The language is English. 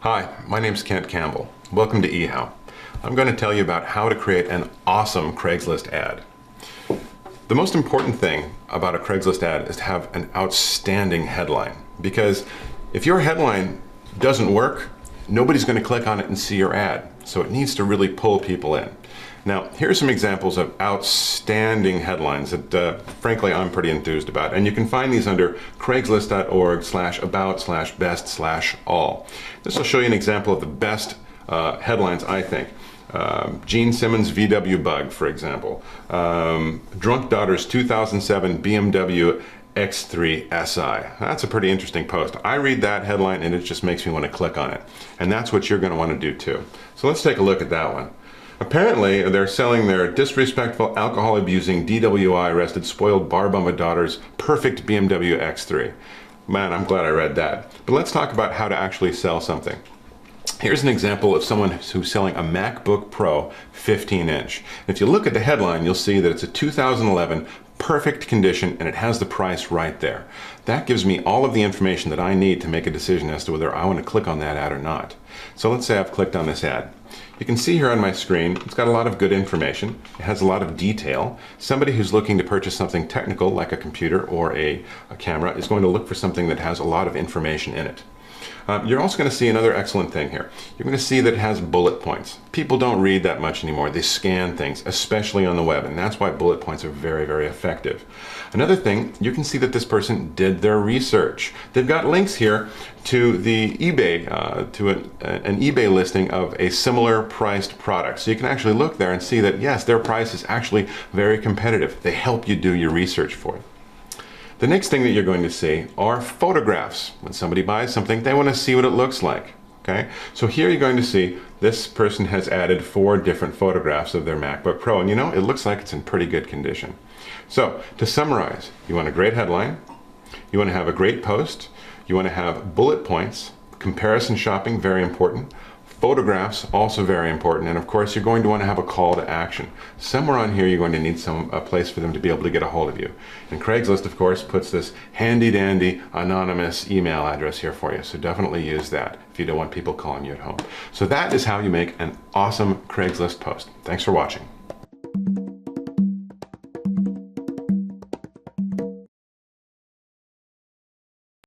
Hi, my name's Kent Campbell. Welcome to eHow. I'm going to tell you about how to create an awesome Craigslist ad. The most important thing about a Craigslist ad is to have an outstanding headline, because if your headline doesn't work, nobody's going to click on it and see your ad. So it needs to really pull people in. Now, here's some examples of outstanding headlines that, frankly, I'm pretty enthused about. And you can find these under craigslist.org/about/best/all. This will show you an example of the best headlines, I think. Gene Simmons VW bug, for example. Drunk daughter's 2007 BMW X3 SI. That's a pretty interesting post. I read that headline and it just makes me want to click on it. And that's what you're going to want to do too. So let's take a look at that one. Apparently, they're selling their disrespectful, alcohol-abusing, DWI-arrested, spoiled bar bummer daughter's perfect BMW X3. Man, I'm glad I read that. But let's talk about how to actually sell something. Here's an example of someone who's selling a MacBook Pro 15-inch. If you look at the headline, you'll see that it's a 2011 perfect condition and it has the price right there. That gives me all of the information that I need to make a decision as to whether I want to click on that ad or not. So let's say I've clicked on this ad. You can see here on my screen, it's got a lot of good information. It has a lot of detail. Somebody who's looking to purchase something technical like a computer or a camera is going to look for something that has a lot of information in it. You're also going to see another excellent thing here. You're going to see that it has bullet points. People don't read that much anymore. They scan things, especially on the web, and that's why bullet points are very, very effective. Another thing, you can see that this person did their research. They've got links here to the eBay, to an eBay listing of a similar priced product. So you can actually look there and see that, yes, their price is actually very competitive. They help you do your research for you. The next thing that you're going to see are photographs. When somebody buys something, they want to see what it looks like. Okay? So here you're going to see this person has added 4 different photographs of their MacBook Pro, and you know, it looks like it's in pretty good condition. So to summarize, you want a great headline, you want to have a great post, you want to have bullet points, comparison shopping, very important, photographs, also very important, and of course you're going to want to have a call to action. Somewhere on here you're going to need a place for them to be able to get a hold of you. And Craigslist, of course, puts this handy dandy anonymous email address here for you, so definitely use that if you don't want people calling you at home. So that is how you make an awesome Craigslist post. Thanks for watching.